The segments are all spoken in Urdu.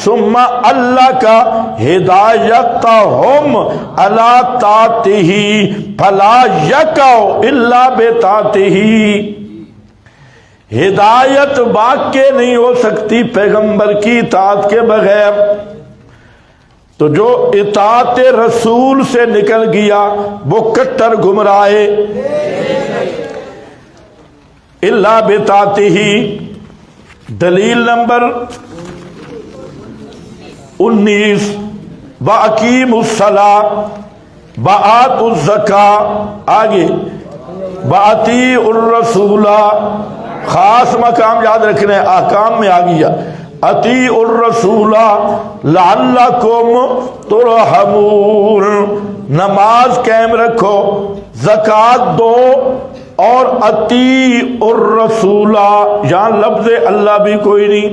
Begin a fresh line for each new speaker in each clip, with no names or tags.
ثم اللہ کا ہدایتہم علی طاعتہ فلا یقعوا الا بطاعتہ۔ ہدایت واقع نہیں ہو سکتی پیغمبر کی اطاعت کے بغیر، تو جو اطاعت رسول سے نکل گیا وہ کٹر گمراہ ہے۔ الا بطاعتہ، دلیل نمبر 19، وَأَقِیمُوا الصَّلَاةَ وَآتُوا الزَّکَاةَ، آگے وَأَطِیعُوا الرَّسُولَ، خاص مقام یاد رکھنا ہے، احکام میں آ گیا، اطیعوا الرسول لعلکم ترحمون، نماز قائم رکھو، زکوٰۃ دو، اور اطیعوا الرسول، یہاں لفظ اللہ بھی کوئی نہیں،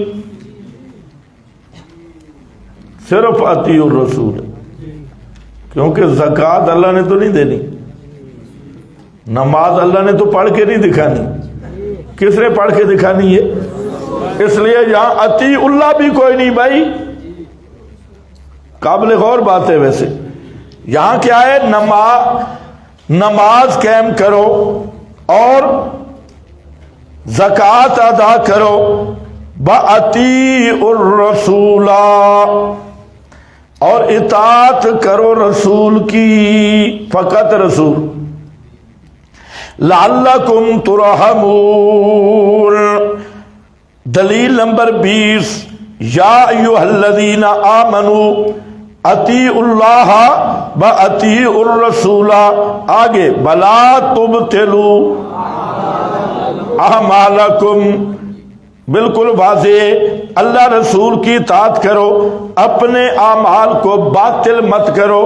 صرف اطیعوا الرسول، کیونکہ زکوٰۃ اللہ نے تو نہیں دینی، نماز اللہ نے تو پڑھ کے نہیں دکھانی، کس نے پڑھ کے دکھانی ہے؟ اس لیے یہاں اطیع اللہ بھی کوئی نہیں بھائی، قابل غور بات ہے۔ ویسے یہاں کیا ہے؟ نماز قائم کرو اور زکوٰۃ ادا کرو، وَأَطِیعُوا الرَّسُولَ، اور اطاعت کرو رسول کی، فقط رسول، لعلکم ترحمون۔ دلیل نمبر 20، یا ایھا الذین آمنوا اطیعوا اللہ واطیعوا الرسول، آگے ولا تبطلوا اعمالکم، بالکل واضح، اللہ رسول کی اطاعت کرو، اپنے اعمال کو باطل مت کرو۔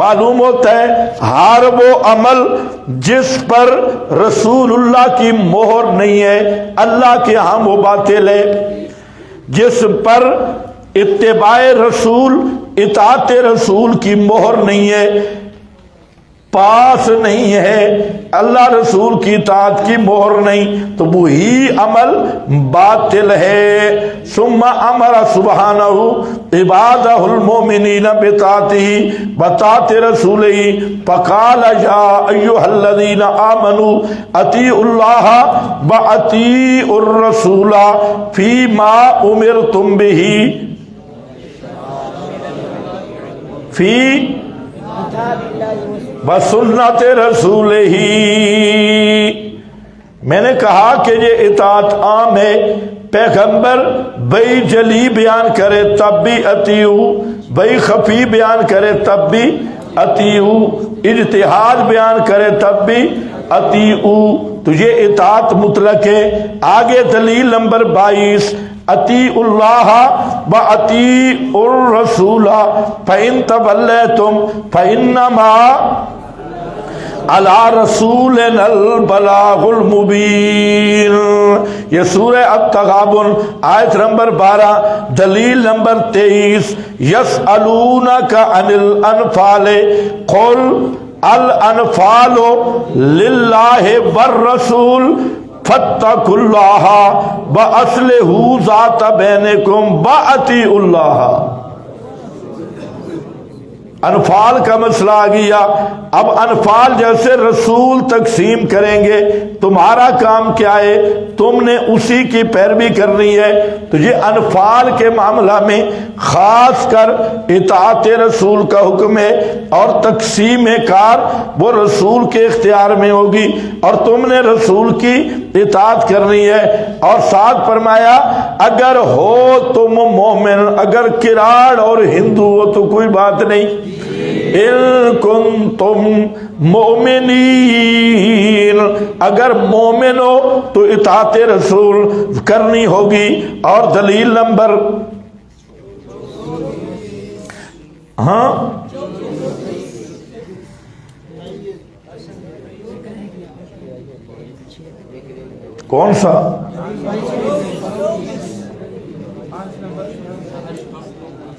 معلوم ہوتا ہے ہر وہ عمل جس پر رسول اللہ کی مہر نہیں ہے اللہ کے ہاں وہ باطل ہے، جس پر اتباع رسول اطاعت رسول کی مہر نہیں ہے، پاس نہیں ہے، اللہ رسول کی اطاعت کی مہر نہیں، تو وہی عمل باطل ہے۔ ثم امر سبحانہ عبادہ المؤمنین بطاعتہ وطاعت رسولہ فقال یا ایھا الذین آمنوا اطیعوا اللہ واطیعوا الرسول فیما امرتم بہ فی بسنت رسول ہی۔ میں نے کہا کہ یہ اطاعت عام ہے، پیغمبر بئی جلی بیان کرے تب بھی اطیعو، بئی خفی بیان کرے تب بھی اطیعو، اجتہاد بیان کرے تب بھی اطیعو، تو یہ اطاعت مطلق ہے۔ آگے دلیل نمبر 22، اطیعوا اللہ واطیعوا الرسول فإن تولیتم فإنما علی رسولنا البلاغ المبین۔ یہ سورہ التغابن آیت نمبر 12، دلیل نمبر 23، یسألونک عن الانفال قل الانفال للہ والرسول فاتقوا اللہ واصلحوا ذات بینکم واطیعوا اللہ۔ انفال کا مسئلہ آ گیا، اب انفال جیسے رسول تقسیم کریں گے، تمہارا کام کیا ہے؟ تم نے اسی کی پیروی کرنی ہے۔ تو یہ انفال کے معاملہ میں خاص کر اطاعت رسول کا حکم ہے، اور تقسیم کار وہ رسول کے اختیار میں ہوگی، اور تم نے رسول کی اطاعت کرنی ہے۔ اور ساتھ فرمایا اگر ہو تم مومن، اگر کراڑ اور ہندو ہو تو کوئی بات نہیں، ان کنتم مومنین، اگر مومن ہو تو اطاعت رسول کرنی ہوگی۔ اور دلیل نمبر کون سا؟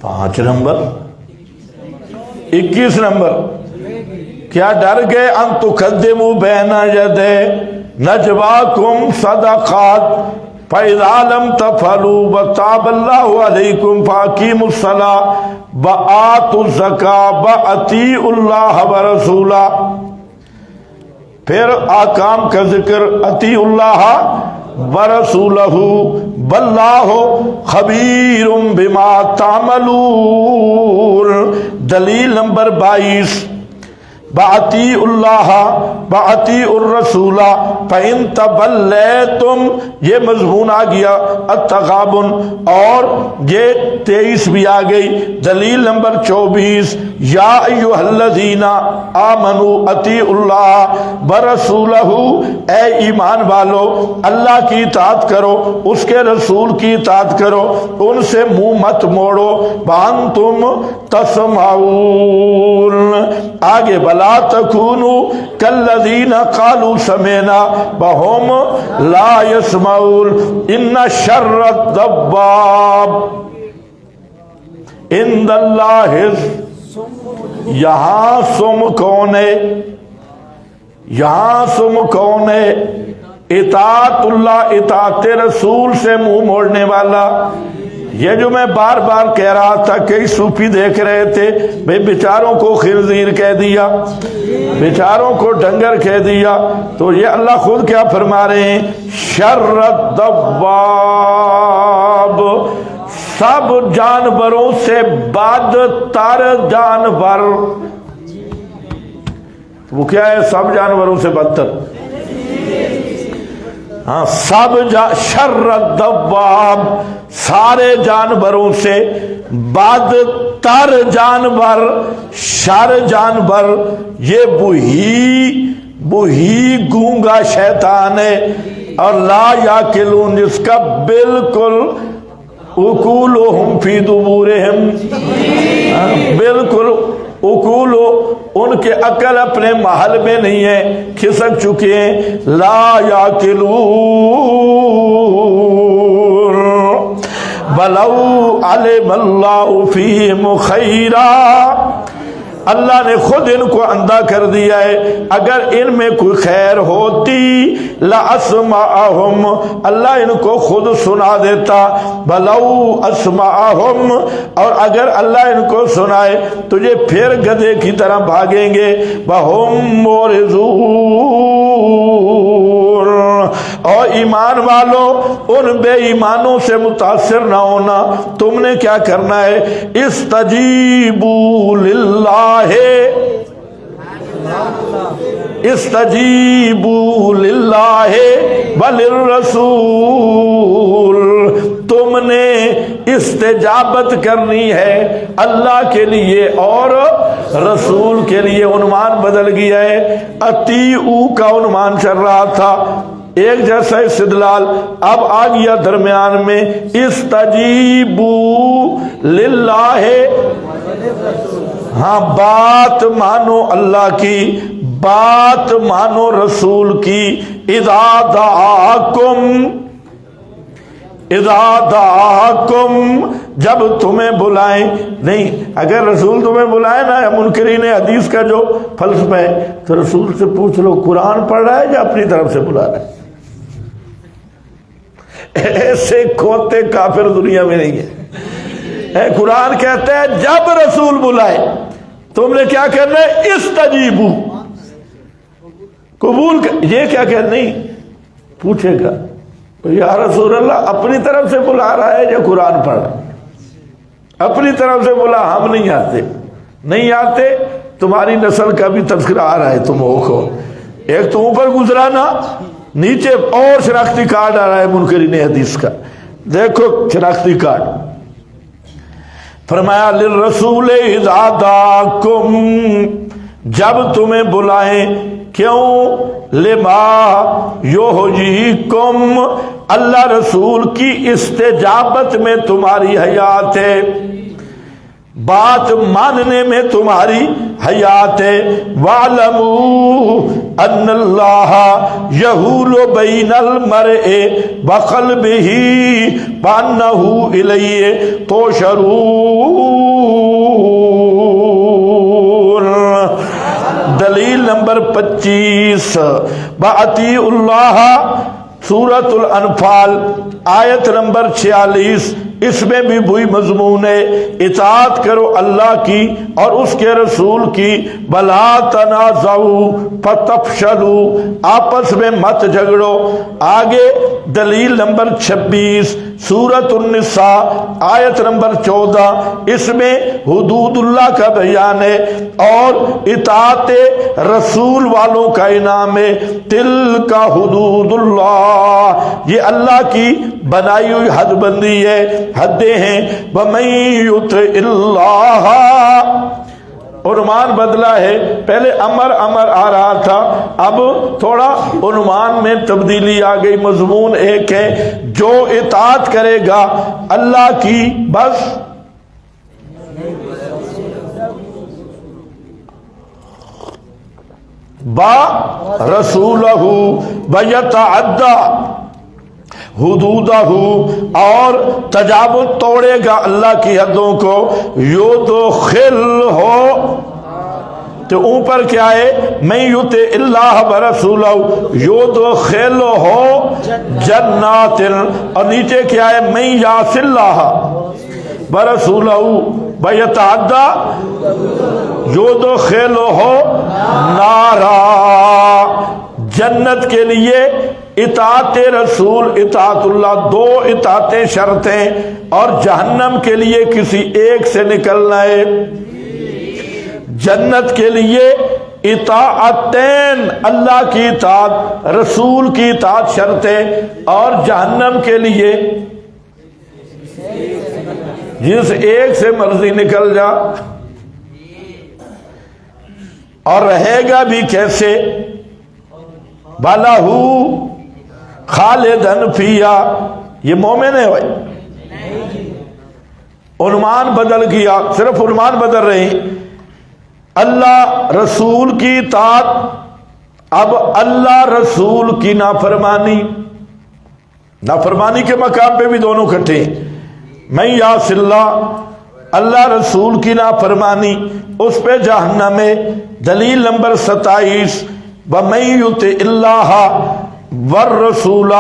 5 نمبر 21 نمبر، کیا ڈر گئے ان تقدموا بین یدی نجواکم صدقات فَإِذَا لَمْ تَفْعَلُوا وَتَابَ اللَّهُ عَلَيْكُمْ فَأَقِيمُوا الصَّلَاةَ وَآتُوا الزَّكَاةَ وَأَطِیعُوا اللَّهَ وَرَسُولَهُ۔ پھر احکام کا ذکر، اطیعوا اللہ ورسولہ واللہ خبیر بما تعملون۔ دلیل نمبر 22، بَأَطِیعُوا اللَّهَ وَأَطِیعُوا الرَّسُولَ فَإِن تَوَلَّیْتُمْ، یہ مضمون آ گیا التغابن، اور یہ 23 بھی آ گئی۔ دلیل نمبر 24، یا ایھا الذین آمنوا اطیعوا اللہ ورسولہ، اے ایمان والو اللہ کی اطاعت کرو، اس کے رسول کی اطاعت کرو، ان سے منہ مت موڑو، وانتم تسمعون۔ آگے ولا تکونوا کالذین قالوا سمعنا وهم لا يسمعون ان شر الدواب عند اللہ۔ یہاں سم کون ہے؟ یہاں سم کون ہے؟ اطاعت اللہ، اطاعت رسول سے منہ موڑنے والا۔ یہ جو میں بار بار کہہ رہا تھا، کئی صوفی دیکھ رہے تھے بھئی بیچاروں کو خنزیر کہہ دیا، بیچاروں کو ڈنگر کہہ دیا، تو یہ اللہ خود کیا فرما رہے ہیں؟ شر الدواب، سب جانوروں سے بدتر جانور۔ وہ کیا ہے؟ سب جانوروں سے بدتر، ہاں سب شر الدواب، سارے جانوروں سے بدتر جانور، شر جانور یہ وہی گونگا شیطان ہے، اور لا یاکلون، جس کا بالکل عقولہم فی دبورہم، بالکل عقول، ان کے عقل اپنے محل میں نہیں ہے، کھسک چکے ہیں۔ لا یاکلون وَلَوْ عَلِمَ اللَّهُ فِیہِمْ خَیْرًا، اللہ نے خود ان کو اندھا کر دیا ہے، اگر ان میں کوئی خیر ہوتی لَأَسْمَعَهُمْ، اللہ ان کو خود سنا دیتا، وَلَوْ أَسْمَعَهُمْ، اور اگر اللہ ان کو سنائے تو یہ پھر گدھے کی طرح بھاگیں گے، وَهُمْ مُعْرِضُونَ۔ اور ایمان والو ان بے ایمانوں سے متاثر نہ ہونا، تم نے کیا کرنا ہے؟ استجیبوا للہ، استجیبوا للہ وللرسول، تم نے استجابت کرنی ہے اللہ کے لیے اور رسول کے لیے۔ عنوان بدل گیا ہے، اطیعوا کا عنوان چل رہا تھا، ایک جیسا استدلال، اب آ گیا درمیان میں استجیبوا للہ، ہاں بات مانو اللہ کی، بات مانو رسول کی۔ اذا دعاکم، اذا دعاکم، جب تمہیں بلائیں، نہیں اگر رسول تمہیں بلائے نا، منکرین حدیث کا جو فلسفہ ہے، تو رسول سے پوچھ لو قرآن پڑھ رہا ہے یا اپنی طرف سے بلا رہا ہے؟ ایسے کھوتے کافر دنیا میں نہیں ہے۔ قرآن کہتا ہے جب رسول بلائے تم نے کیا کرنا ہے؟ استجیبو، قبول یہ کیا کہ نہیں پوچھے گا یا رسول اللہ اپنی طرف سے بلا رہا ہے یا قرآن پڑھ رہا ہے؟ اپنی طرف سے بولا ہم نہیں آتے، نہیں آتے، تمہاری نسل کا بھی تذکرہ آ رہا ہے، تم ہو ایک تو اوپر گزرا نا، نیچے اور شناختی کارڈ آ رہا ہے منکرین حدیث کا، دیکھو شناختی کارڈ، فرمایا للرسول اذا دعاکم، جب تمہیں بلائیں، کیوں؟ لما یحییکم، اللہ رسول کی استجابت میں تمہاری حیات ہے، بات ماننے میں تمہاری حیات ہے۔ وَاعْلَمُوا أَنَّ اللَّهَ يَحُولُ بَيْنَ الْمَرْءِ وَقَلْبِهِ وَأَنَّهُ إِلَيْهِ تُحْشَرُونَ۔ دلیل نمبر 25، وَأَطِیعُوا اللَّهَ، سورۃ الانفال آیت نمبر 46 اس میں بھی وہی مضمون ہے، اطاعت کرو اللہ کی اور اس کے رسول کی، بلا تنازعوا فتفشلوا، آپس میں مت جھگڑو۔ آگے دلیل نمبر 26 سورۃ النساء آیت نمبر 14، اس میں حدود اللہ کا بیان ہے اور اطاعت رسول والوں کا انعام ہے۔ تلک حدود اللہ، یہ اللہ کی بنائی ہوئی حد بندی ہے، حدیں ہیں۔ وَمَن يُطِعِ اللَّهَ، عنوان بدلا ہے، پہلے امر آ رہا تھا، اب تھوڑا عنوان میں تبدیلی آ گئی، مضمون ایک ہے، جو اطاعت کرے گا اللہ کی بس با رسولہ ویتعدی حدودہ، اور تجاوز توڑے گا اللہ کی حدوں کو، یدخلہ، تو اوپر کیا ہے، من یطع اللہ ورسولہ یدخلہ جنات، اور نیچے کیا ہے، من یعص اللہ ورسولہ ویتعدی یدخلہ نارا۔ جنت کے لیے اطاعت رسول اطاعت اللہ، دو اطاعتیں شرطیں، اور جہنم کے لیے کسی ایک سے نکلنا ہے۔ جنت کے لیے اطاعتین، اللہ کی اطاعت رسول کی اطاعت شرطیں، اور جہنم کے لیے جس ایک سے مرضی نکل جا، اور رہے گا بھی کیسے، بَلَهُ خالدن فیہا، یہ مومن ہے بھائی، عنوان بدل گیا، صرف عنوان بدل رہے ہیں۔ اللہ رسول کی اطاعت، اب اللہ رسول کی نافرمانی، نافرمانی کے مقام پہ بھی دونوں کٹھے ہیں۔ من یعص اللہ، اللہ رسول کی نافرمانی، اس پہ جہنم ہے۔ دلیل نمبر 27، وَمَن یُطِعِ اللَّهَ وَالرَّسُولَ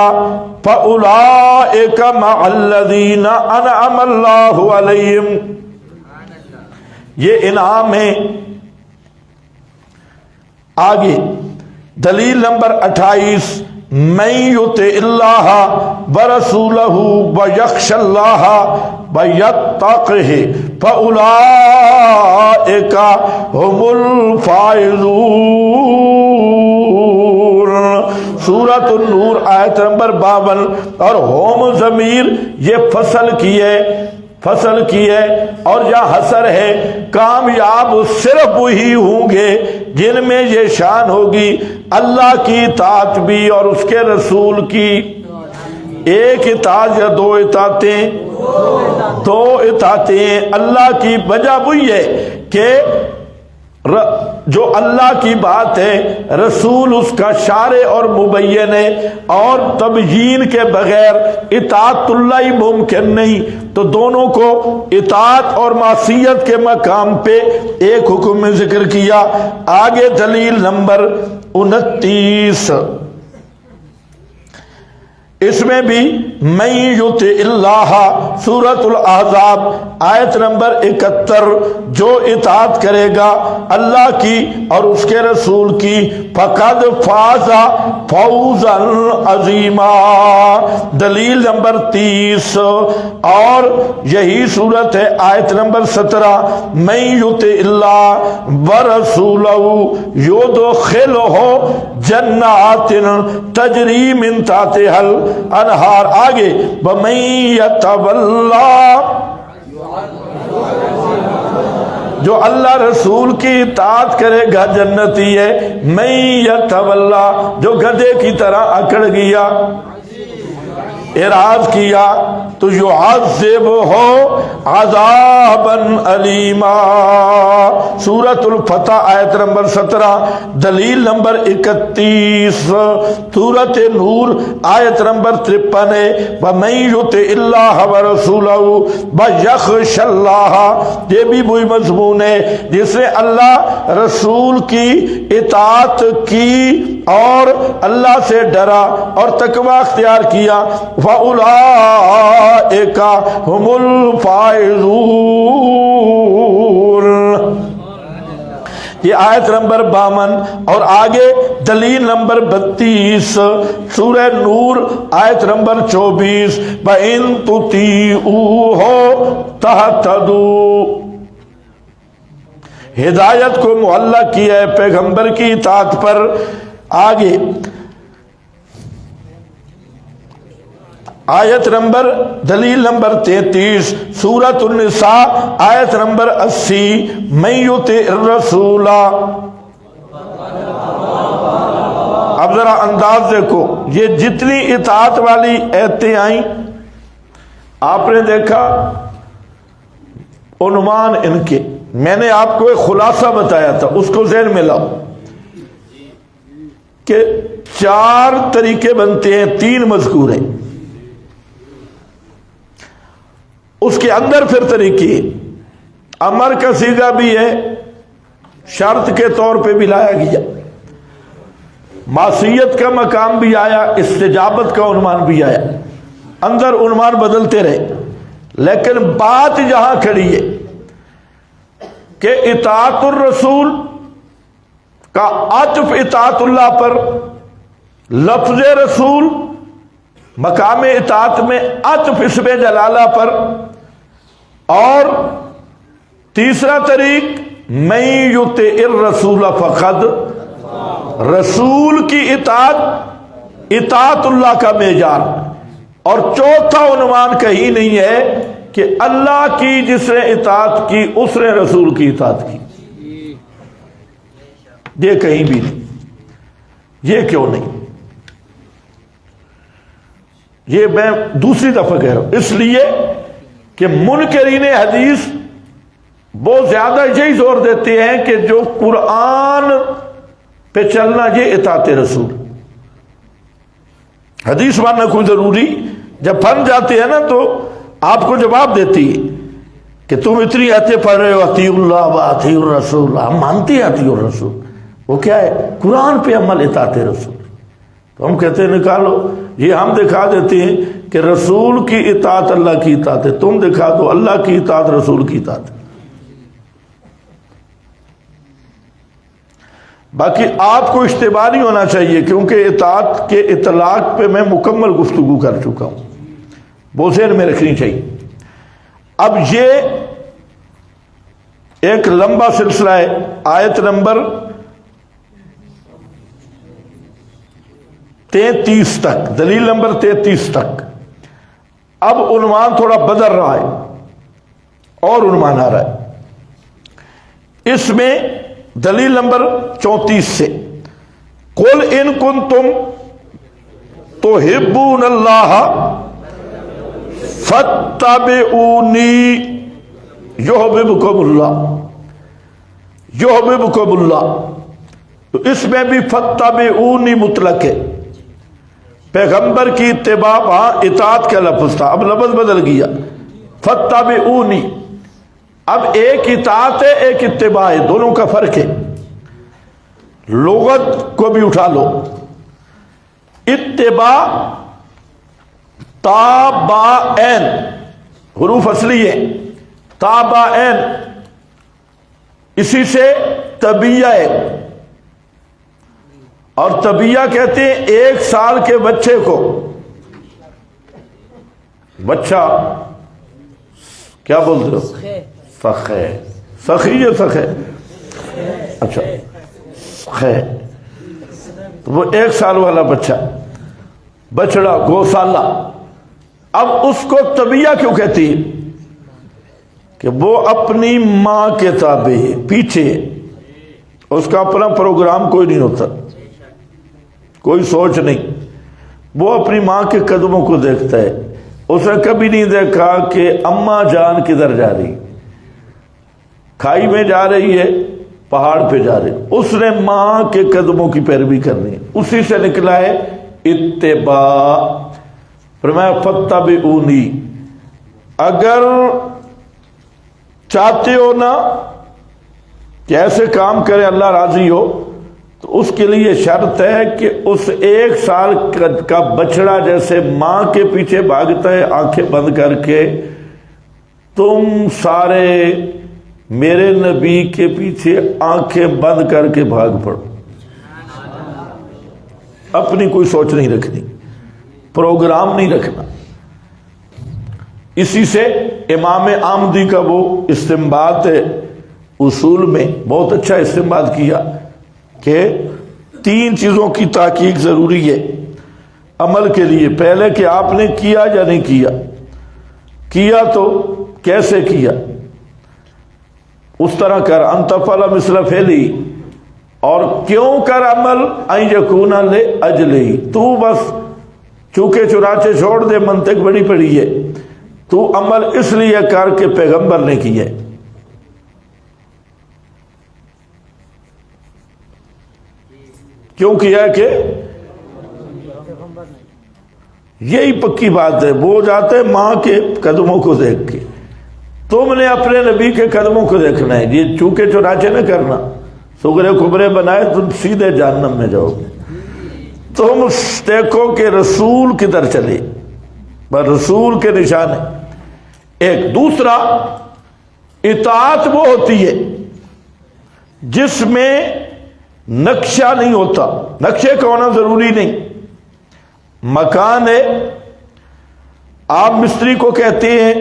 فَأُولَٰئِکَ مَعَ الَّذِینَ أَنْعَمَ اللَّهُ عَلَیہم، یہ انعام ہے۔ آگے دلیل نمبر 28، من یطع اللہ ورسولہ ویخشی اللہ ویتقہ فاولئک هم الفائزون، سورۃ النور آیت نمبر 52۔ اور ہوم ضمیر یہ فصل کی ہے، اور یہاں حسر ہے، کامیاب صرف وہی ہوں گے جن میں یہ شان ہوگی، اللہ کی اطاعت بھی اور اس کے رسول کی۔ ایک اطاعت یا دو اطاعتیں؟ دو اطاعتیں۔ اللہ کی وجہ وہی ہے کہ جو اللہ کی بات ہے رسول اس کا شارع اور مبین ہے، اور تبیین کے بغیر اطاعت اللہ ہی ممکن نہیں، تو دونوں کو اطاعت اور معصیت کے مقام پہ ایک حکم میں ذکر کیا۔ آگے دلیل نمبر 29، اس میں بھی من یطع اللہ، سورۃ الاحزاب آیت نمبر 71، جو اطاعت کرے گا اللہ کی اور اس کے رسول کی، فقد فاز فوزا عظیما۔ دلیل نمبر 30، اور یہی صورت ہے آیت نمبر 17، من یطع اللہ ورسولہ یدخلہ جنات تجری من تحتہا انہار۔ آگے وَمَن يَتَوَلَّى، جو اللہ رسول کی اطاعت کرے گا جنتی ہے۔ مَن يَتَوَلَّى، جو گدھے کی طرح اکڑ گیا، اعراض کیا، تو يُعَذِّبْهُ عذابا علیما۔ سورۃ الفتح آیت نمبر 17، دلیل نمبر 31۔ سورۃ نور آیت نمبر 53 ہے، وَمَن يُطِعِ اللَّهَ وَرَسُولَهُ وَيَخْشَ اللَّهَ، یہ بھی وہی مضمون ہے جس نے اللہ رسول کی اطاعت کی اور اللہ سے ڈرا اور تقوی اختیار کیا، فَأُولَٰئِکَ هُمُ الفائزون۔ یہ آیت نمبر 52 اور آگے دلیل نمبر 32 سورہ نور آیت نمبر 24، وَإِن تُطِيعُوهُ تَهْتَدُوا، ہدایت کو معلق کیا ہے پیغمبر کی اطاعت پر۔ آگے آیت نمبر دلیل نمبر 33 سورۃ النساء آیت نمبر 80، من یطع الرسول۔ اب ذرا انداز دیکھو، یہ جتنی اطاعت والی ایتیں آئیں آپ نے دیکھا عنوان ان کے، میں نے آپ کو ایک خلاصہ بتایا تھا، اس کو ذہن میں لاؤ کہ 4 طریقے بنتے ہیں، 3 مذکور ہیں، اس کے اندر پھر طریقے امر کا صیغہ بھی ہے، شرط کے طور پہ بھی لایا گیا، معصیت کا مقام بھی آیا، استجابت کا عنوان بھی آیا، اندر عنوان بدلتے رہے، لیکن بات یہاں کھڑی ہے کہ اطاعت الرسول کا عطف اطاعت اللہ پر، لفظ رسول مقام اطاعت میں عطف اسم جلالہ پر، اور تیسرا طریق من یطع الرسول فقد، رسول کی اطاعت اللہ کا معیار، اور چوتھا عنوان کہیں نہیں ہے کہ اللہ کی جس نے اطاعت کی اس نے رسول کی اطاعت کی، یہ کہیں بھی نہیں۔ یہ کیوں نہیں؟ یہ میں دوسری دفعہ کہہ رہا ہوں، اس لیے کہ منکرین حدیث بہت زیادہ یہی زور دیتے ہیں کہ جو قرآن پہ چلنا یہ اطاعت رسول، حدیث ماننا کوئی ضروری، جب پھنس جاتے ہیں نا تو آپ کو جواب دیتی ہے کہ تم اتنی آیتیں پڑھ رہے ہو اطیعوا اللہ و اطیعوا الرسول، ہم مانتے ہیں اطیعوا الرسول، وہ کیا ہے؟ قرآن پہ عمل اطاعت رسول۔ تو ہم کہتے ہیں نکالو، یہ ہم دکھا دیتے ہیں کہ رسول کی اطاعت اللہ کی اطاعت ہے، تم دکھا دو اللہ کی اطاعت رسول کی اطاعت ہے۔ باقی آپ کو اشتباہ نہیں ہونا چاہیے، کیونکہ اطاعت کے اطلاق پہ میں مکمل گفتگو کر چکا ہوں، وہ ذہن میں رکھنی چاہیے۔ اب یہ ایک لمبا سلسلہ ہے، آیت نمبر 33 تک، دلیل نمبر 33 تک۔ اب عنوان تھوڑا بدل رہا ہے اور عنوان آ رہا ہے اس میں، دلیل نمبر 34 سے، قل ان کنتم تحبون اللہ فاتبعونی یحببکم اللہ، یحببکم اللہ۔ تو اس میں بھی فاتبعونی مطلق ہے، پیغمبر کی اتباع وہاں اطاعت کا لفظ تھا، اب لفظ بدل گیا، فاتبعونی۔ اب ایک اطاعت ہے ایک اتباع ہے، دونوں کا فرق ہے، لغت کو بھی اٹھا لو۔ اتباع تابعین، حروف اصلی ہے، تابعین، اسی سے طبیعہ ہے، اور طبیعہ کہتے ہیں 1 سال کے بچے کو، بچہ کیا بولتے ہو؟ سخے، سخی یا سخے؟ اچھا سخے، تو وہ 1 سال والا بچہ، بچڑا، گوسالہ۔ اب اس کو طبیعہ کیوں کہتی ہے؟ کہ وہ اپنی ماں کے تابع ہے، پیچھے، اس کا اپنا پروگرام کوئی نہیں ہوتا، کوئی سوچ نہیں، وہ اپنی ماں کے قدموں کو دیکھتا ہے، اس نے کبھی نہیں دیکھا کہ اماں جان کدھر جا رہی، کھائی میں جا رہی ہے، پہاڑ پہ جا رہی، اس نے ماں کے قدموں کی پیروی کرنی ہے، اسی سے نکلا ہے اتباع۔ فرمایا فاتبعونی، اگر چاہتے ہو نا کہ ایسے کام کرے اللہ راضی ہو، تو اس کے لیے شرط ہے کہ اس 1 سال کا بچڑا جیسے ماں کے پیچھے بھاگتا ہے آنکھیں بند کر کے، تم سارے میرے نبی کے پیچھے آنکھیں بند کر کے بھاگ پڑو، اپنی کوئی سوچ نہیں رکھنی، پروگرام نہیں رکھنا۔ اسی سے امام آمدی کا وہ استنباط ہے، اصول میں بہت اچھا استنباط کیا کہ 3 چیزوں کی تحقیق ضروری ہے عمل کے لیے۔ پہلے کہ آپ نے کیا یا نہیں کیا، کیا تو کیسے کیا، اس طرح کر انت فعل مثل فعلی، اور کیوں کر عمل ان یکون لاجلہ، تو بس چونکہ چنانچہ چھوڑ دے، منطق بڑی پڑی ہے، تو عمل اس لیے کر کے پیغمبر نے کیا ہے۔ کیوں کیا ہے کہ یہی پکی بات ہے، وہ جاتے ہیں ماں کے قدموں کو دیکھ کے، تم نے اپنے نبی کے قدموں کو دیکھنا ہے، یہ چونکہ چنانچہ نہ کرنا، سغرے کبرے بنائے تم سیدھے جہنم میں جاؤ گے۔ تم دیکھو کہ رسول کدھر چلے، بس رسول کے نشان ہے۔ ایک دوسرا، اطاعت وہ ہوتی ہے جس میں نقشہ نہیں ہوتا، نقشے کا ہونا ضروری نہیں۔ مکان ہے، آپ مستری کو کہتے ہیں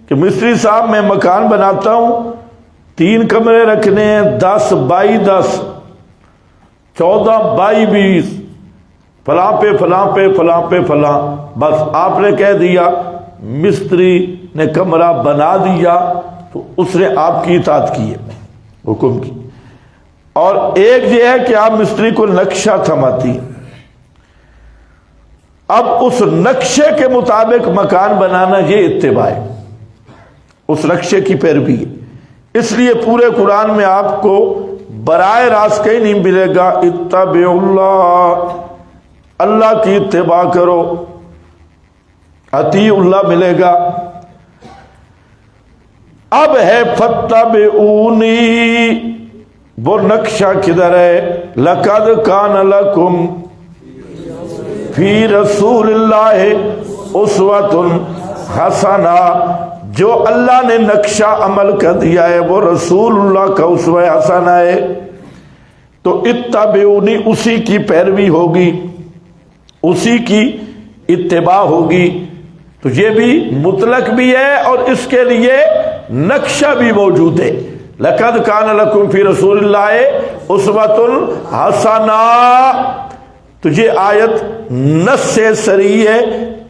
کہ مستری صاحب میں مکان بناتا ہوں، 3 کمرے رکھنے ہیں، 10 بائی 10، 14 بائی 20، فلاں پہ فلاں پہ فلاں پہ فلاں، بس آپ نے کہہ دیا، مستری نے کمرہ بنا دیا تو اس نے آپ کی اطاعت کی ہے، حکم کی۔ اور ایک یہ ہے کہ آپ مستری کو نقشہ تھماتی ہیں، اب اس نقشے کے مطابق مکان بنانا، یہ اتباع ہے، اس نقشے کی پیروی ہے۔ اس لیے پورے قرآن میں آپ کو براہ راست کہیں نہیں ملے گا اتبع اللہ، اللہ کی اتباع کرو، اطیع اللہ ملے گا۔ اب ہے فاتبعونی، وہ نقشہ کدھر ہے؟ لقد کان لکم فی رسول اللہ اسوۃ حسنہ، جو اللہ نے نقشہ عمل کر دیا ہے وہ رسول اللہ کا اسوہ حسنہ ہے، تو اتبعونی، اسی کی پیروی ہوگی، اسی کی اتباع ہوگی۔ تو یہ بھی مطلق بھی ہے اور اس کے لیے نقشہ بھی موجود ہے۔ لقد کان لکم فی رسول اللہ اسوۃ حسنہ، تو یہ آیت نص سے صریح ہے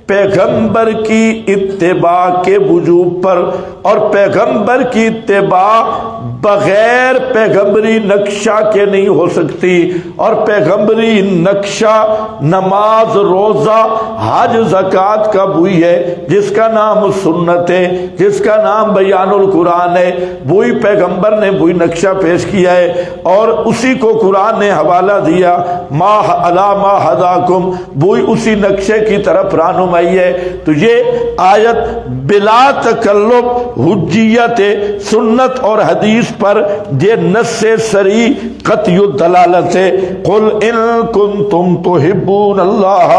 پیغمبر کی اتباع کے وجوب پر، اور پیغمبر کی اتباع بغیر پیغمبری نقشہ کے نہیں ہو سکتی، اور پیغمبری نقشہ نماز، روزہ، حج، زکوٰۃ کا وہی ہے جس کا نام سنت ہے، جس کا نام بیان القرآن ہے، وہی پیغمبر نے وہی نقشہ پیش کیا ہے، اور اسی کو قرآن نے حوالہ دیا، ما علی ما ہداکم، وہی اسی نقشے کی طرف رہنمائی ہے۔ تو یہ آیت بلا تکلف حجیت سنت اور حدیث پر یہ نص صریح قطعی الدلالت ہے۔ قل ان کنتم تحبون اللہ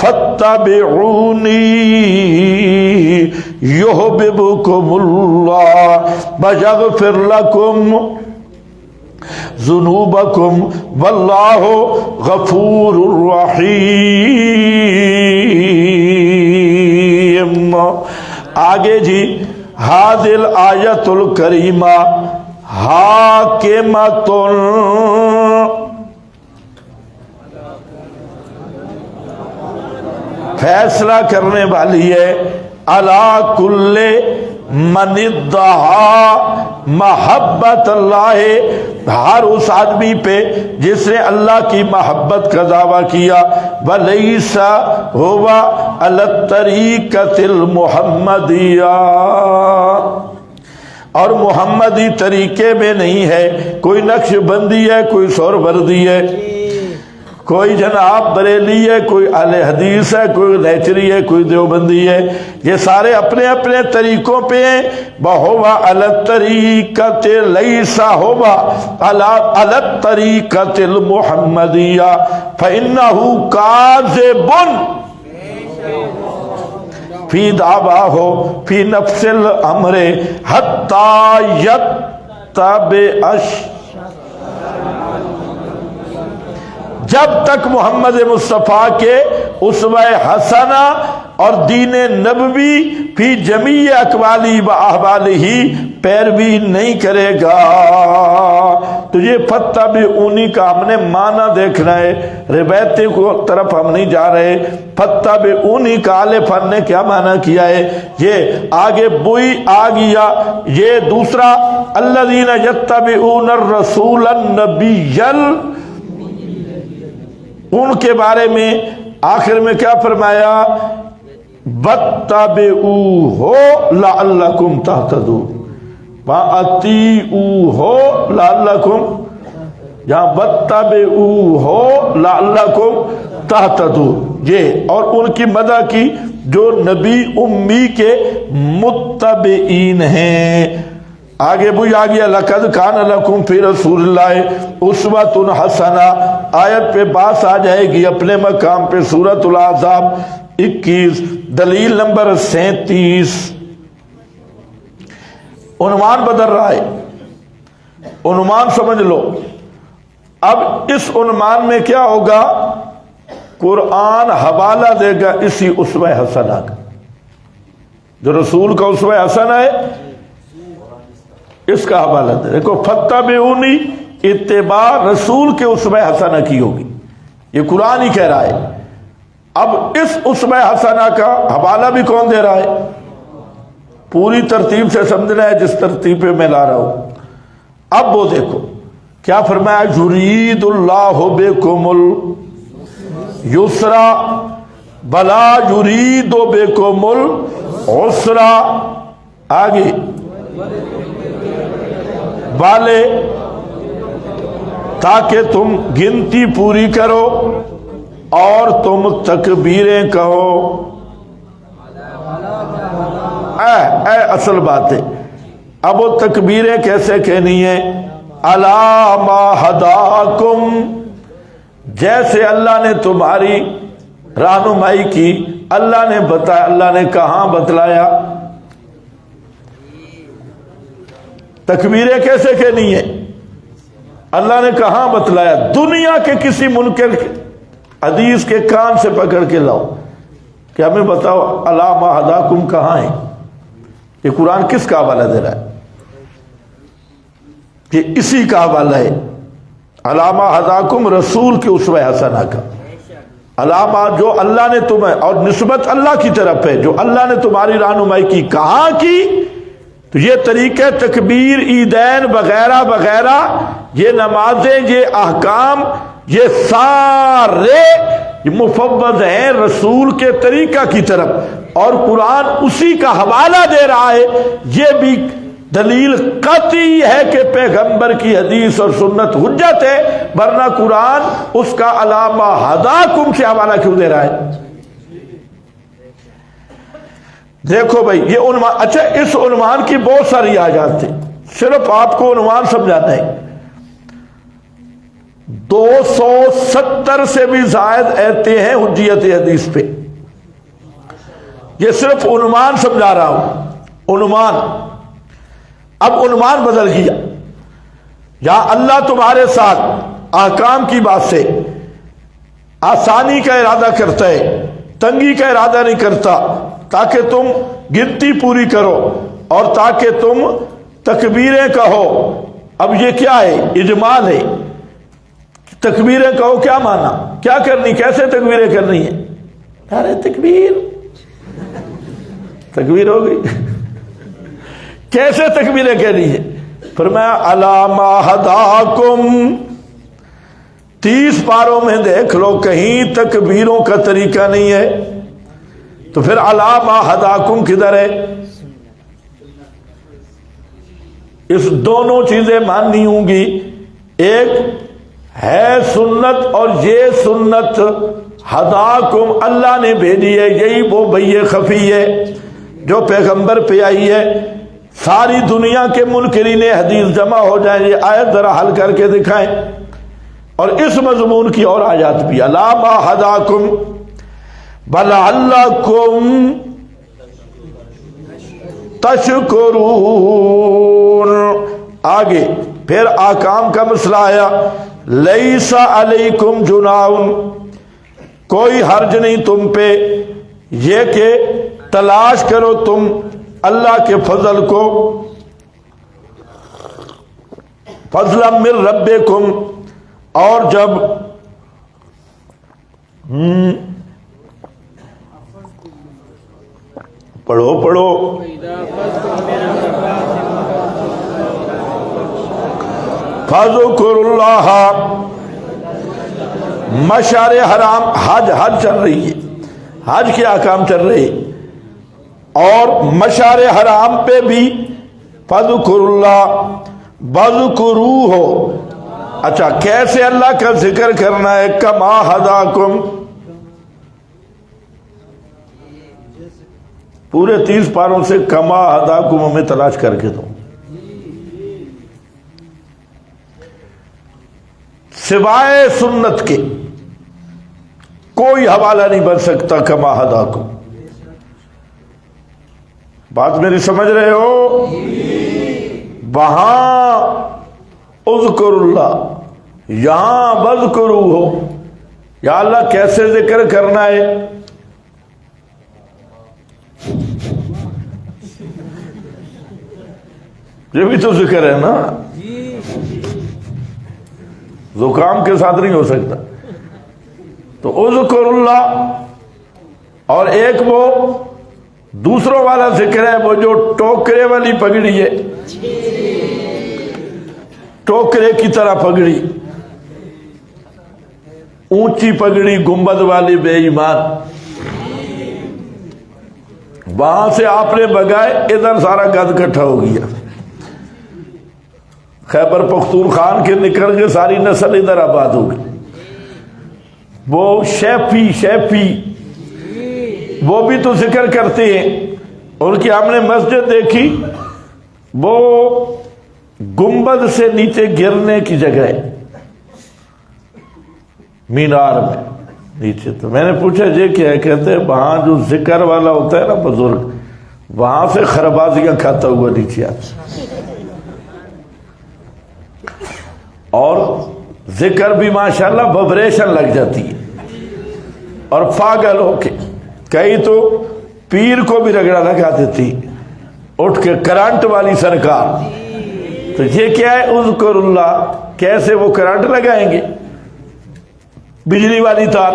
فاتبعونی یحببکم اللہ ویغفر لکم ذنوبکم واللہ غفور رحیم۔ آگے جی، ہذل آیت الکریمہ حاکمۃ، فیصلہ کرنے والی ہے، علی کل من ادعا محبت اللہ، ہر اس آدمی پہ جس نے اللہ کی محبت کا دعویٰ کیا، ولیس هو علی الطریقۃ المحمدیہ، اور محمدی طریقے میں نہیں ہے، کوئی نقش بندی ہے، کوئی سور وردی ہے، کوئی جناب بریلی ہے، کوئی اہل حدیث ہے، کوئی نیچری ہے، کوئی دیوبندی ہے، یہ سارے اپنے اپنے طریقوں پہ ہیں۔ وَهُوَ عَلَى الطَّرِيقَةِ لَيْسَ هُوَ عَلَى الطَّرِيقَةِ الْمُحَمَّدِيَّةِ فَإِنَّهُ كَاذِبٌ فی دعواہ فی نفس الامر حتی یتبع، جب تک محمد مصطفیٰ کے اسوہ حسنہ اور دین نبوی فی جمیع اقوالی و احوالہ پیروی نہیں کرے گا۔ تو یہ فتبعونی کا ہم نے معنی دیکھنا ہے، روایتیں کو طرف ہم نہیں جا رہے۔ فتبعونی کا الف نے کیا معنی کیا ہے، یہ آگے بوئی آ گیا۔ یہ دوسرا الذین یتبعون الرسول النبی، ان کے بارے میں آخر میں کیا فرمایا، وَاتَّبِعُوهُ لَعَلَّكُمْ تَهْتَدُونَ وَأَطِیعُوهُ لَعَلَّكُمْ، جہاں وَاتَّبِعُوهُ لَعَلَّكُمْ تَهْتَدُونَ، یہ اور ان کی مدح کی جو نبی امی کے متبعین ہیں۔ آگے بھی آ گیا لَقَدْ كَانَ لَكُمْ فِي رَسُولِ اللَّهِ أُسْوَةٌ حَسَنَةٌ، آیت پہ بات آ جائے گی اپنے مقام پہ، سورۃ الاحزاب 21 دلیل نمبر 37۔ عنوان بدل رہا ہے، عنوان سمجھ لو۔ اب اس عنوان میں کیا ہوگا، قرآن حوالہ دے گا اسی اسوہ حسنہ کا، جو رسول کا اسوہ حسنہ ہے اس کا حوالہ دے۔ دیکھو فتبعونی اتباع رسول کے اسوہ حسنہ کی ہوگی، یہ قرآن ہی کہہ رہا ہے۔ اب اس اسوہ حسنہ کا حوالہ بھی کون دے رہا ہے، پوری ترتیب سے سمجھنا ہے جس ترتیب پہ میں لا رہا ہوں۔ اب وہ دیکھو کیا فرمایا، یرید اللہ بکم الیسر ولا یرید بکم العسر، آگے والے تاکہ تم گنتی پوری کرو اور تم تکبیریں کہو۔ اے اصل بات ہے، اب وہ تکبیریں کیسے کہنی ہیں، الا ما ہداکم، جیسے اللہ نے تمہاری رہنمائی کی، اللہ نے بتایا، اللہ نے کہاں بتلایا، تکبیریں کیسے کہنی ہے، اللہ نے کہاں بتلایا۔ دنیا کے کسی منکر حدیث کے کان سے پکڑ کے لاؤ کہ ہمیں بتاؤ الا ما ہداکم کہاں ہے، یہ قرآن کس کا حوالہ دے رہا ہے، یہ اسی کا حوالہ ہے، الا ما ہداکم رسول کے اسوہ حسنہ کا، الا ما جو اللہ نے تمہیں، اور نسبت اللہ کی طرف ہے، جو اللہ نے تمہاری رہنمائی کی، کہاں کی، تو یہ طریقے تکبیر، عیدین وغیرہ وغیرہ، یہ نمازیں، یہ احکام، یہ سارے مفوض ہیں رسول کے طریقہ کی طرف، اور قرآن اسی کا حوالہ دے رہا ہے۔ یہ بھی دلیل قطعی ہے کہ پیغمبر کی حدیث اور سنت حجت ہے، ورنہ قرآن اس کا الا ما ہداکم سے حوالہ کیوں دے رہا ہے۔ دیکھو بھائی یہ عنوان، اچھا اس عنوان کی بہت ساری آیات تھے، صرف آپ کو عنوان سمجھانا ہے۔ 270 سے بھی زائد آیتیں ہیں حجیت حدیث پہ، یہ صرف عنوان سمجھا رہا ہوں، عنوان۔ اب عنوان بدل گیا، یا اللہ تمہارے ساتھ احکام کی بات سے آسانی کا ارادہ کرتا ہے، تنگی کا ارادہ نہیں کرتا، تاکہ تم گنتی پوری کرو اور تاکہ تم تکبیریں کہو۔ اب یہ کیا ہے، اجمال ہے، تکبیریں کہو کیا مانا، کیا کرنی، کیسے تکبیریں کرنی ہے، ارے تکبیر، تکبیر ہو گئی، کیسے تکبیریں کہنی ہے؟ فرمایا الا ما ہداکم، 30 پاروں میں دیکھ لو کہیں تکبیروں کا طریقہ نہیں ہے، تو پھر الا ما ہداکم کدھر ہے؟ اس دونوں چیزیں ماننی ہوں گی، ایک ہے سنت اور یہ سنت ہداکم اللہ نے بھیجی ہے، یہی وہ بھئی خفی ہے جو پیغمبر پہ آئی ہے۔ ساری دنیا کے منکرین حدیث جمع ہو جائیں، یہ آیت ذرا حل کر کے دکھائیں، اور اس مضمون کی اور آیات بھی، الا ما ہداکم بلعلکم تشکرون۔ آگے پھر آکام کا مسئلہ آیا، لیس علیکم جناح، کوئی حرج نہیں تم پہ یہ کہ تلاش کرو تم اللہ کے فضل کو، فضلا من ربکم، اور جب پڑھو فذکروا اللہ، مشعر حرام، حج چل رہی ہے، حج کے احکام چل رہے، اور مشعر حرام پہ بھی فذکروا اللہ وذکروہ۔ اچھا کیسے اللہ کا ذکر کرنا ہے؟ کما ہداکم، پورے 30 پاروں سے کما ہداکم ہمیں تلاش کر کے دو، سوائے سنت کے کوئی حوالہ نہیں بن سکتا کما ہداکم۔ بات میری سمجھ رہے ہو؟ وہاں اذکر اللہ، یہاں بذکرو ہو، یا اللہ کیسے ذکر کرنا ہے؟ یہ بھی تو ذکر ہے نا، زکام کے ساتھ نہیں ہو سکتا، تو اذکر اللہ، اور ایک وہ دوسروں والا ذکر ہے، وہ جو ٹوکرے والی پگڑی ہے، ٹوکرے کی طرح پگڑی، اونچی پگڑی گنبد والی بے ایمان، وہاں سے آپ نے بگائے، ادھر سارا گد اکٹھا ہو گیا، خیبر پختونخوا کے نکل کے ساری نسل ادھر آباد ہو گئی۔ وہ شیفی وہ بھی تو ذکر کرتے ہیں، ان کی ہم نے مسجد دیکھی، وہ گنبد سے نیچے گرنے کی جگہ ہے، مینار میں نیچے۔ تو میں نے پوچھا یہ کیا ہے؟ کہتے ہیں وہاں جو ذکر والا ہوتا ہے نا بزرگ، وہاں سے خربازیاں کھاتا ہوا نیچے آتا، اور ذکر بھی ماشاءاللہ وبریشن لگ جاتی ہے، اور پاگل ہو کے کئی تو پیر کو بھی رگڑا لگا دیتی اٹھ کے، کرنٹ والی سرکار۔ تو یہ کیا ہے؟ اذکر اللہ، کیسے وہ کرنٹ لگائیں گے؟ بجلی والی تار،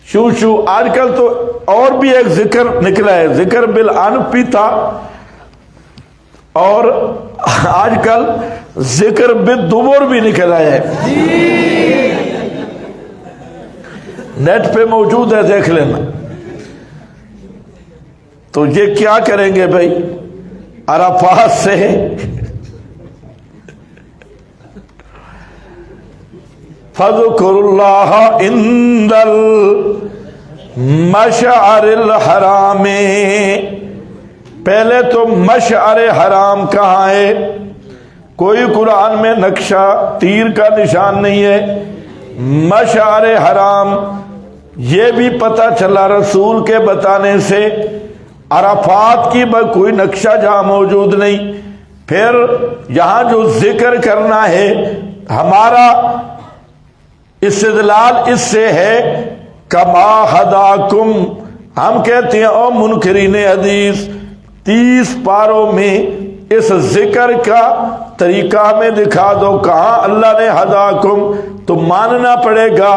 شو۔ آج کل تو اور بھی ایک ذکر نکلا ہے، ذکر بالانف بھی تھا، اور آج کل ذکر بالدبر بھی نکل آیا ہے، نیٹ پہ موجود ہے، دیکھ لینا۔ تو یہ کیا کریں گے بھائی؟ عرفات سے فَذْكُرُوا اللَّهَ عِنْدَ الْمَشْعَرِ الْحَرَامِ، پہلے تو مشعر حرام کہاں ہے؟ کوئی قرآن میں نقشہ تیر کا نشان نہیں ہے۔ مشعر حرام یہ بھی پتہ چلا رسول کے بتانے سے، عرفات کی کوئی نقشہ جہاں موجود نہیں۔ پھر یہاں جو ذکر کرنا ہے، ہمارا استدلال اس سے ہے کما ہداکم، ہم کہتے ہیں او منکرین حدیث 30 پاروں میں اس ذکر کا طریقہ ہمیں دکھا دو، کہاں اللہ نے ہداکم؟ تو ماننا پڑے گا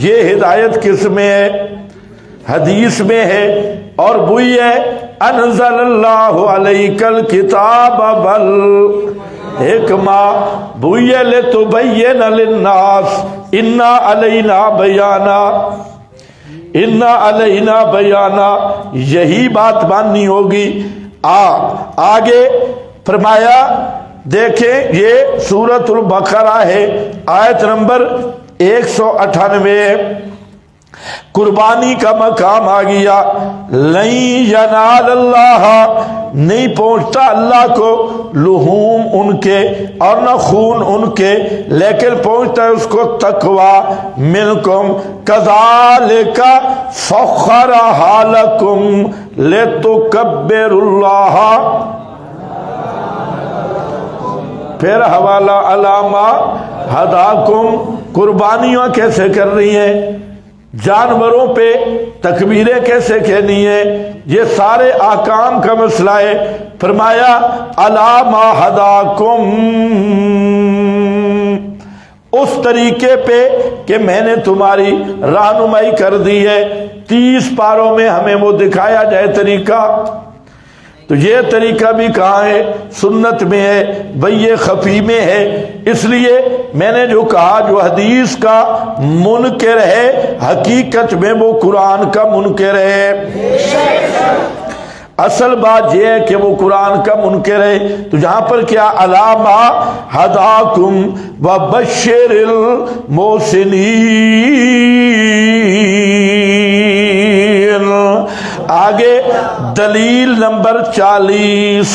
یہ ہدایت کس میں ہے؟ حدیث میں ہے، اور وہی ہے انزل اللہ علیک الکتاب بل حکمہ بوئے لتبین للناس انا علینا بیانا، یہی بات ماننی ہوگی۔ آگے فرمایا دیکھیں یہ سورۃ البقرہ ہے، آیت نمبر 198، قربانی کا مقام آ گیا۔ لن ینال اللہ، نہیں پہنچتا اللہ کو لحوم ان کے اور نہ خون ان کے، لیکن پہنچتا ہے اس کو تقوی منکم کذالک سخرھا لکم لتکبروا اللہ۔ پھر حوالہ علامہ ہداکم، قربانیاں کیسے کر رہی ہیں، جانوروں پہ تکبیریں کیسے کہنی ہے، یہ سارے احکام کا مسئلہ ہے۔ فرمایا علامہ ہداکم، اس طریقے پہ کہ میں نے تمہاری رہنمائی کر دی ہے۔ 30 پاروں میں ہمیں وہ دکھایا جائے طریقہ، تو یہ طریقہ بھی کہاں ہے؟ سنت میں ہے، بھئی خفی میں ہے۔ اس لیے میں نے جو کہا جو حدیث کا منکر ہے حقیقت میں وہ قرآن کا منکر ہے۔ اصل بات یہ ہے کہ وہ قرآن کا منکر ہے۔ تو جہاں پر کیا علامہ ہداکم وبشر المحسنین، آگے دلیل نمبر 40،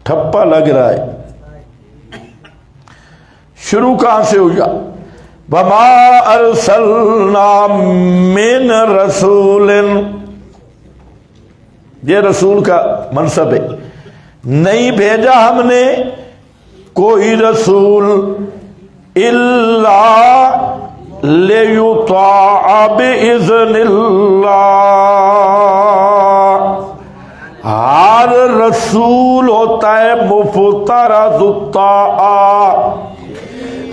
ٹھپا لگ رہا ہے، شروع کہاں سے ہوا؟ وما ارسلنا من رسول، یہ رسول کا منصب ہے، نہیں بھیجا ہم نے کوئی رسول الا لیطاع باذن اللہ، ہر رسول ہوتا ہے مفترض الطاعہ،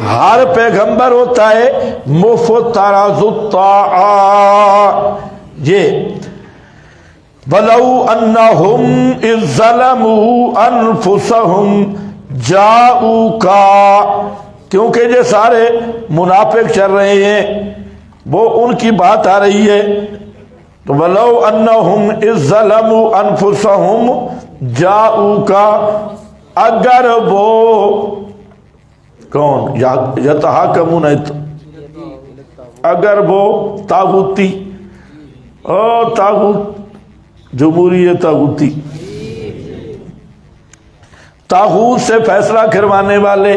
ہر پیغمبر ہوتا ہے مفترض الطاعہ۔ یہ وَلَوْ أَنَّهُمْ إِذْ ظَلَمُوا أَنفُسَهُمْ جَاءُوكَ، کیونکہ یہ سارے منافق چل رہے ہیں، وہ ان کی بات آ رہی ہے، تو وَلَوْ أَنَّهُمْ إِذْ ظَلَمُوا أَنفُسَهُمْ جَاءُوكَ، اگر وہ کون یتحاکمون، اگر وہ طاغوتی طاغوت جمہوریت طاغوتی، طاغوت سے فیصلہ کروانے والے،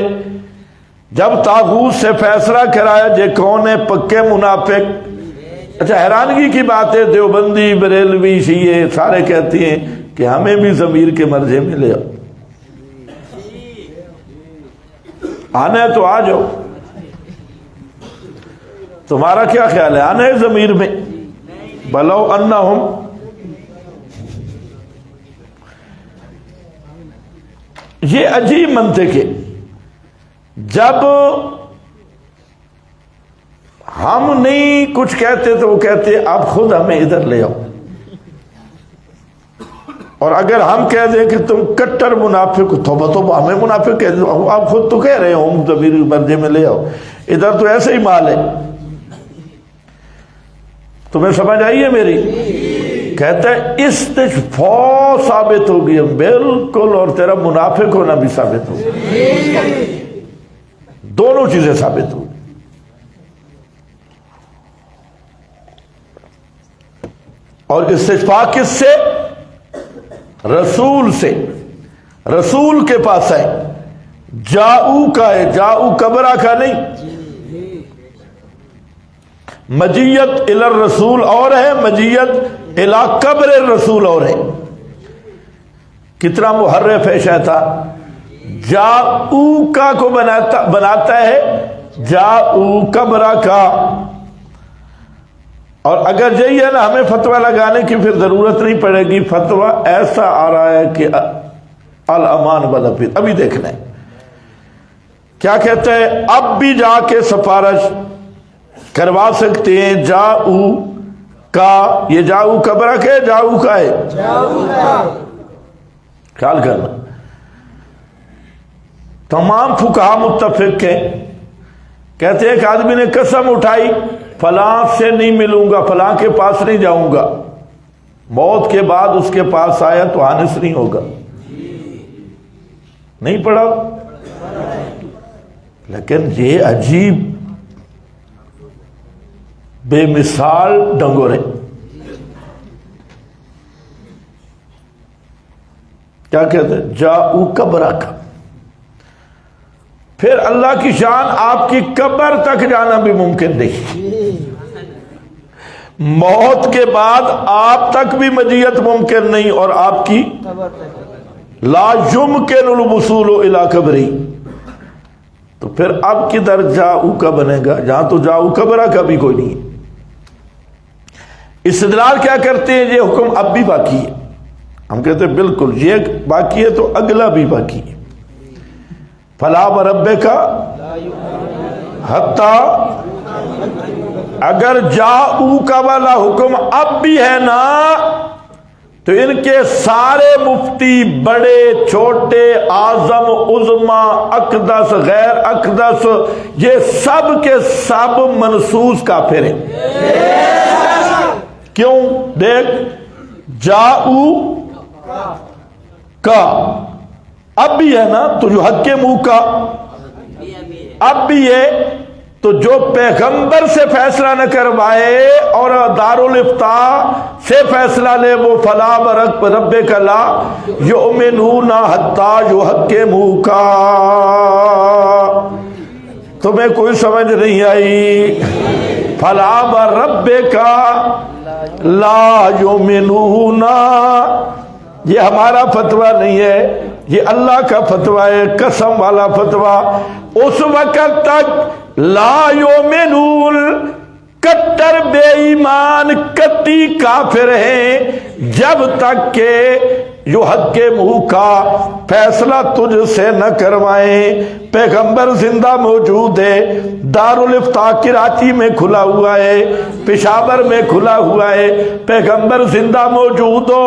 جب طاغوت سے فیصلہ کرایا یہ کون ہے؟ پکے منافق۔ اچھا حیرانگی کی بات ہے دیوبندی بریلوی شیعہ سارے کہتے ہیں کہ ہمیں بھی ضمیر کے مرجے میں لے آؤ، آنا ہے تو آ جاؤ، تمہارا کیا خیال ہے، آنا ہے ضمیر میں؟ بلو انہم، یہ عجیب منطق ہے، جب ہم نہیں کچھ کہتے تو وہ کہتے آپ خود ہمیں ادھر لے آؤ، اور اگر ہم کہہ دیں کہ تم کٹر منافق تو ہمیں منافق کہہ دو، آپ خود تو کہہ رہے ہو ہم ضمیر مرجے میں لے آؤ، ادھر تو ایسے ہی مال ہے۔ تمہیں سمجھ آئی ہے میری؟ کہتا ہے استشفاء ثابت ہو گئی بالکل، اور تیرا منافق ہونا بھی ثابت ہو گیا، دونوں چیزیں ثابت ہو گئی۔ اور استشفاء کس سے؟ رسول سے، رسول کے پاس ہے، جاؤ کا ہے، جاؤ کبرا کا نہیں۔ مجیت الی الرسول اور ہے، مجیت الی قبر الرسول اور ہے۔ کتنا محرف ہے شیطان، جاؤ کا کو بناتا ہے جاؤ کبرا کا، اور اگر یہی ہے نا ہمیں فتویٰ لگانے کی پھر ضرورت نہیں پڑے گی، فتویٰ ایسا آ رہا ہے کہ الامان بلفظ۔ ابھی دیکھنا ہے کیا کہتے ہیں، اب بھی جا کے سفارش کروا سکتے ہیں جاؤ کا، یہ جاؤ کا برک ہے، جاؤ کا ہے، خیال کرنا۔ تمام فقہا متفق ہیں، کہتے ہیں کہ آدمی نے قسم اٹھائی فلاں سے نہیں ملوں گا، فلاں کے پاس نہیں جاؤں گا، موت کے بعد اس کے پاس آیا تو آنس نہیں ہوگا، نہیں پڑھا؟ لیکن یہ عجیب بے مثال ڈنگورے، کیا کہتے ہیں جاؤ قبرک، پھر اللہ کی شان آپ کی قبر تک جانا بھی ممکن نہیں، موت کے بعد آپ تک بھی مجیت ممکن نہیں، اور آپ کی لا یمکن الوصول الی قبری، تو پھر اب کدھر جاؤ کا بنے گا؟ جہاں تو جاؤ قبرہ کا بھی کوئی نہیں ہے۔ استدلال کیا کرتے ہیں؟ یہ حکم اب بھی باقی ہے، ہم کہتے ہیں بالکل یہ باقی ہے تو اگلا بھی باقی ہے، فلا وربک حتی، اگر جاؤ کا والا حکم اب بھی ہے نا تو ان کے سارے مفتی، بڑے چھوٹے، اعظم عظما، اقدس غیر اقدس، یہ سب کے سب منصوص کافر ہیں۔ کیوں؟ دیکھ جاؤ کا اب بھی ہے نا، تو جو حق کے منہ کا اب بھی ہے، تو جو پیغمبر سے فیصلہ نہ کروائے اور دارالافتاء سے فیصلہ لے وہ فلا وربک لا یؤمنون حتی یحکموک کا۔ تمہیں کوئی سمجھ نہیں آئی؟ فلا وربک لا یؤمنون، یہ ہمارا فتویٰ نہیں ہے، یہ اللہ کا فتویٰ ہے، قسم والا فتویٰ۔ اس وقت تک لا یؤمنون، کٹر بے ایمان، کتی کافر ہیں، جب تک کہ جو حق کے منہ کا فیصلہ تجھ سے نہ کروائیں۔ پیغمبر زندہ موجود ہے، دارالافتاء کراچی میں کھلا ہوا ہے، پشاور میں کھلا ہوا ہے، پیغمبر زندہ موجود ہو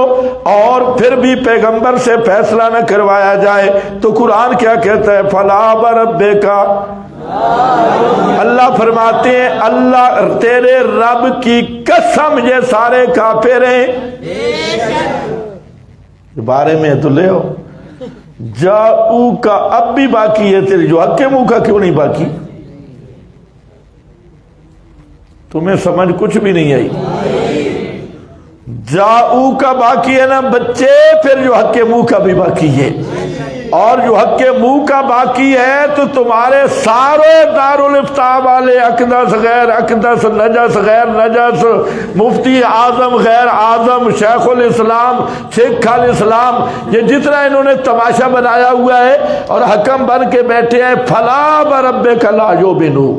اور پھر بھی پیغمبر سے فیصلہ نہ کروایا جائے تو قرآن کیا کہتا ہے؟ فلا وربک، اللہ فرماتے ہیں اللہ تیرے رب کی قسم یہ سارے کافر ہیں۔ بارے میں تو لے ہو جاؤ کا اب بھی باقی ہے، تیرے جو حق کے منہ کا کیوں نہیں باقی؟ تمہیں سمجھ کچھ بھی نہیں آئی؟ جاؤ کا باقی ہے نا بچے، پھر جو حق کے منہ کا بھی باقی ہے، اور جو حق کے منہ کا باقی ہے تو تمہارے سارے دارالافتاء والے، اقدس غیر اقدس، نجس غیر نجس، مفتی اعظم غیر اعظم، شیخ الاسلام، شیخ الاسلام، یہ جتنا انہوں نے تماشا بنایا ہوا ہے اور حکم بن کے بیٹھے ہیں، فلا وربک لا یؤمنون۔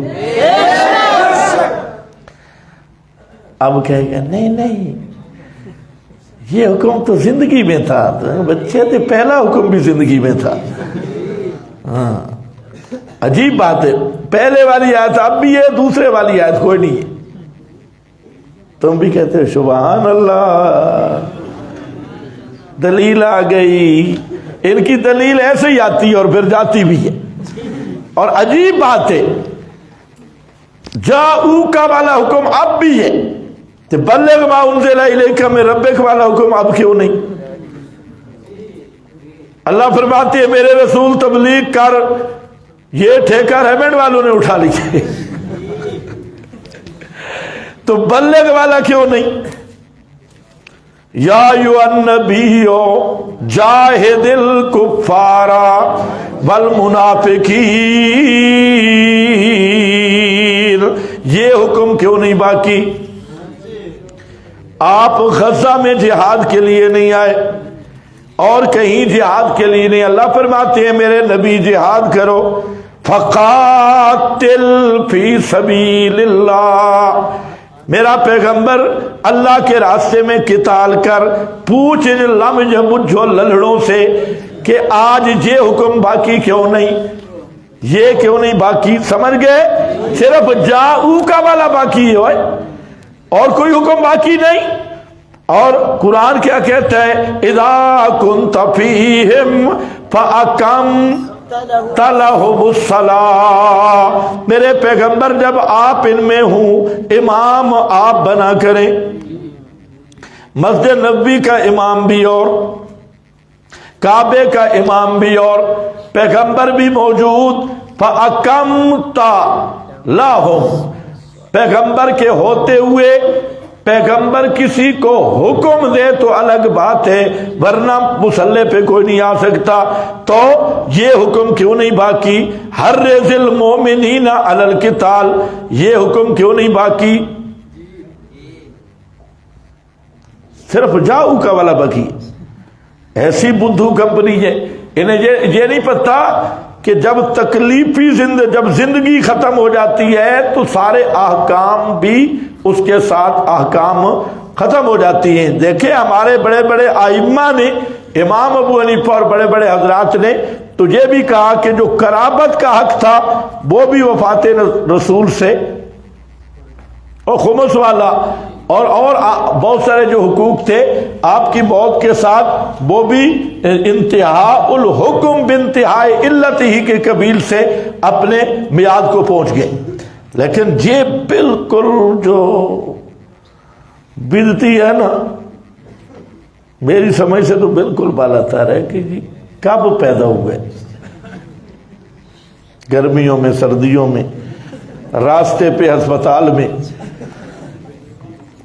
اب کہے گا نہیں نہیں یہ حکم تو زندگی میں تھا، بچے تھے، پہلا حکم بھی زندگی میں تھا۔ ہاں عجیب بات ہے، پہلے والی آیت اب بھی ہے، دوسرے والی آیت کوئی نہیں ہے۔ تم بھی کہتے ہو سبحان اللہ، دلیل آ گئی۔ ان کی دلیل ایسے ہی آتی ہے اور پھر جاتی بھی ہے، اور عجیب بات ہے جاؤ کا والا حکم اب بھی ہے، بلغ ما انزل الیک من ربک والا حکم اب کیوں نہیں؟ اللہ فرماتے ہیں میرے رسول تبلیغ کر، یہ ٹھیکہ ریمنڈ والوں نے اٹھا لیا، تو بلغ والا کیوں نہیں؟ یا ایھا النبی جاہد الکفار والمنافقین، یہ حکم کیوں نہیں باقی؟ آپ غزہ میں جہاد کے لیے نہیں آئے اور کہیں جہاد کے لیے نہیں، اللہ فرماتے ہیں میرے نبی جہاد کرو، فقاتل فی سبیل اللہ، میرا پیغمبر اللہ کے راستے میں قتال کر، پوچھ ان لمج مجھو للڑوں سے کہ آج یہ حکم باقی کیوں نہیں؟ یہ کیوں نہیں باقی؟ سمجھ گئے؟ صرف جاؤ کا والا باقی ہے اور کوئی حکم باقی نہیں۔ اور قرآن کیا کہتا ہے؟ اذا کنت فیہم فاقمت لہم الصلاۃ، میرے پیغمبر جب آپ ان میں ہوں امام آپ بنا کریں، مسجد نبوی کا امام بھی اور کعبے کا امام بھی اور پیغمبر بھی موجود، فاقمت لہم، پیغمبر کے ہوتے ہوئے پیغمبر کسی کو حکم دے تو الگ بات ہے، ورنہ مصلی پہ کوئی نہیں آ سکتا، تو یہ حکم کیوں نہیں باقی؟ حرض المومنین علی القتال، یہ حکم کیوں نہیں باقی؟ صرف جاؤ کا والا باقی۔ ایسی بدھو کمپنی ہے، انہیں یہ نہیں پتا کہ جب تکلیفی جب زندگی ختم ہو جاتی ہے تو سارے احکام بھی اس کے ساتھ احکام ختم ہو جاتی ہیں۔ دیکھیں ہمارے بڑے بڑے ائمہ نے، امام ابو حنیفہ اور بڑے بڑے حضرات نے تو یہ بھی کہا کہ جو قرابت کا حق تھا وہ بھی وفات رسول سے، اور خمس والا اور بہت سارے جو حقوق تھے آپ کی موت کے ساتھ، وہ بھی انتہا الحکم بانتہاء علت ہی کے قبیل سے اپنے میعاد کو پہنچ گئے۔ لیکن یہ بالکل جو بدعتی ہے نا، میری سمجھ سے تو بالکل بالا تر ہے کہ جی کب پیدا ہوئے، گرمیوں میں، سردیوں میں، راستے پہ ہسپتال میں،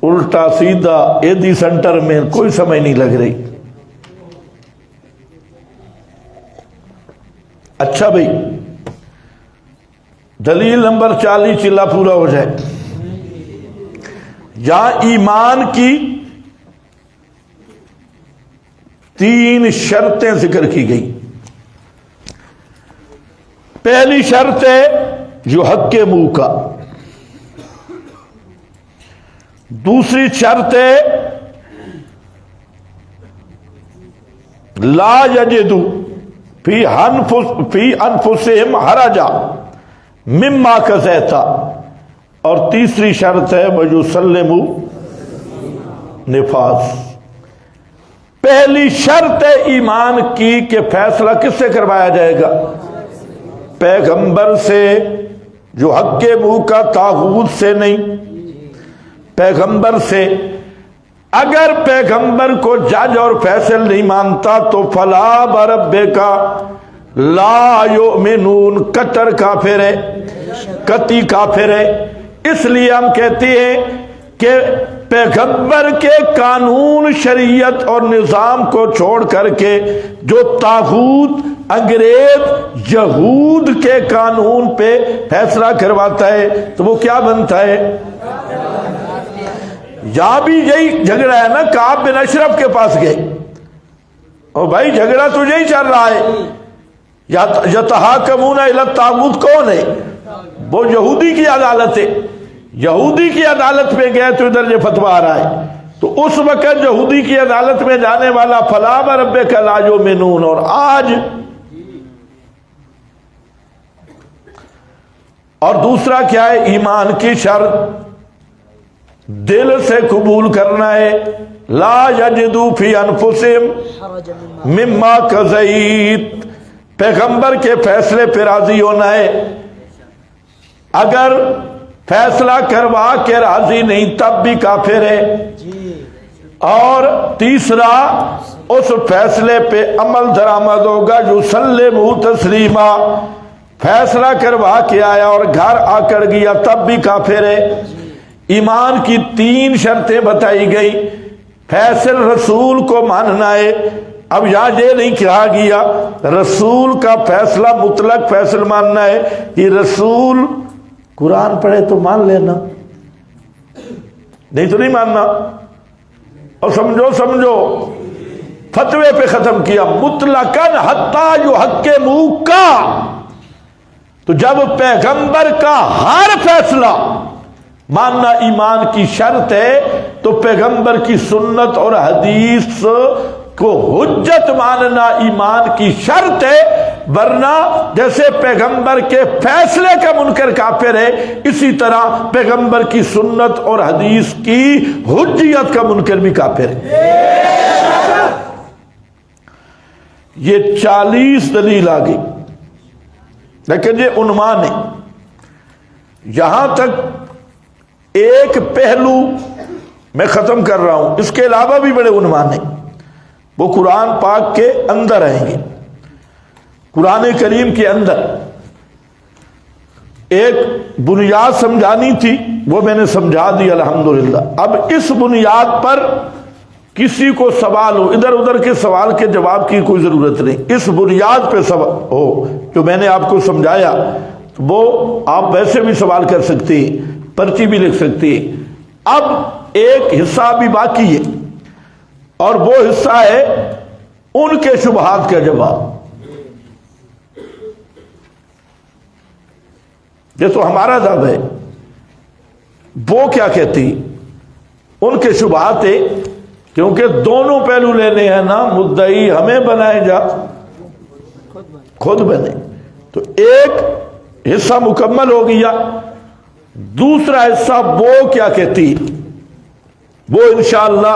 الٹا سیدھا ایدی سینٹر میں، کوئی سمجھ نہیں لگ رہی۔ اچھا بھائی، دلیل نمبر 40 چلا پورا ہو جائے۔ یہاں ایمان کی 3 شرطیں ذکر کی گئی۔ پہلی شرط ہے جو حق کے منہ کا، دوسری شرط ہے لا یجدو فی انفسہم حرجا مما قضیت، اور تیسری شرط ہے ویسلموا نفاذ۔ پہلی شرط ہے ایمان کی کہ فیصلہ کس سے کروایا جائے گا؟ پیغمبر سے، جو حق کے منہ کا، طاغوت سے نہیں، پیغمبر سے۔ اگر پیغمبر کو جج اور فیصل نہیں مانتا تو فلا بربک لا یؤمنون، کٹر کافر ہے، قطعی کافر ہے۔ اس لیے ہم کہتے ہیں کہ پیغمبر کے قانون، شریعت اور نظام کو چھوڑ کر کے جو طاغوت، انگریز، یہود کے قانون پہ فیصلہ کرواتا ہے تو وہ کیا بنتا ہے؟ یہاں بھی یہی جھگڑا ہے نا، کعب بن اشرف کے پاس گئے، اور بھائی جھگڑا تو یہی چل رہا ہے، یتحاکمون الی الطاغوت کون ہے؟ وہ یہودی کی عدالت ہے۔ یہودی کی عدالت میں گئے تو ادھر یہ فتویٰ آ رہا ہے، تو اس وقت یہودی کی عدالت میں جانے والا فلا وربک لا یؤمنون، اور آج۔ اور دوسرا کیا ہے؟ ایمان کی شرط دل سے قبول کرنا ہے، لا یجدو فی انفسہم مما قضیت، پیغمبر کے فیصلے پہ راضی ہونا ہے۔ اگر فیصلہ کروا کے راضی نہیں تب بھی کافر ہے۔ اور تیسرا، اس فیصلے پہ عمل درآمد ہوگا، یسلموا تسلیما، فیصلہ کروا کے آیا اور گھر آ کر گیا تب بھی کافر ہے۔ ایمان کی 3 شرطیں بتائی گئی۔ فیصل رسول کو ماننا ہے۔ اب یہاں یہ نہیں کہا گیا رسول کا فیصلہ مطلق فیصل ماننا ہے، یہ رسول قرآن پڑھے تو مان لینا، نہیں تو نہیں ماننا۔ اور سمجھو فتوے پہ ختم کیا مطلقاً حتیٰ جو حق کے منہ کا۔ تو جب پیغمبر کا ہر فیصلہ ماننا ایمان کی شرط ہے تو پیغمبر کی سنت اور حدیث کو حجت ماننا ایمان کی شرط ہے۔ ورنہ جیسے پیغمبر کے فیصلے کا منکر کافر ہے، اسی طرح پیغمبر کی سنت اور حدیث کی حجیت کا منکر بھی کافر ہے۔ یہ 40 دلیل آ گئی، لیکن یہ عنوان ہے۔ یہاں تک ایک پہلو میں ختم کر رہا ہوں، اس کے علاوہ بھی بڑے عنوان ہیں، وہ قرآن پاک کے اندر آئیں گے۔ قرآن کریم کے اندر ایک بنیاد سمجھانی تھی، وہ میں نے سمجھا دی الحمدللہ۔ اب اس بنیاد پر کسی کو سوال ہو، ادھر ادھر کے سوال کے جواب کی کوئی ضرورت نہیں، اس بنیاد پہ سوال ہو جو میں نے آپ کو سمجھایا، وہ آپ ویسے بھی سوال کر سکتے ہیں، پرچی بھی لکھ سکتے ہیں۔ اب ایک حصہ بھی باقی ہے، اور وہ حصہ ہے ان کے شبہات کا جواب۔ یہ تو ہمارا ذہب ہے، وہ کیا کہتی ان کے شبہات ہے، کیونکہ دونوں پہلو لینے ہیں نا، مدعی ہمیں بنائے جا خود بنے۔ تو ایک حصہ مکمل ہو گیا، دوسرا حصہ وہ کیا کہتی، وہ انشاءاللہ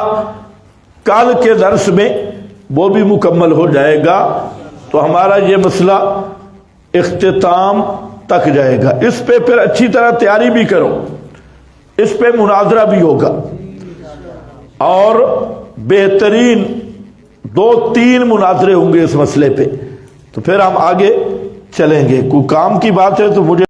کل کے درس میں وہ بھی مکمل ہو جائے گا، تو ہمارا یہ مسئلہ اختتام تک جائے گا۔ اس پہ پھر اچھی طرح تیاری بھی کرو، اس پہ مناظرہ بھی ہوگا، اور بہترین 2-3 مناظرے ہوں گے اس مسئلے پہ، تو پھر ہم آگے چلیں گے۔ کوئی کام کی بات ہے تو مجھے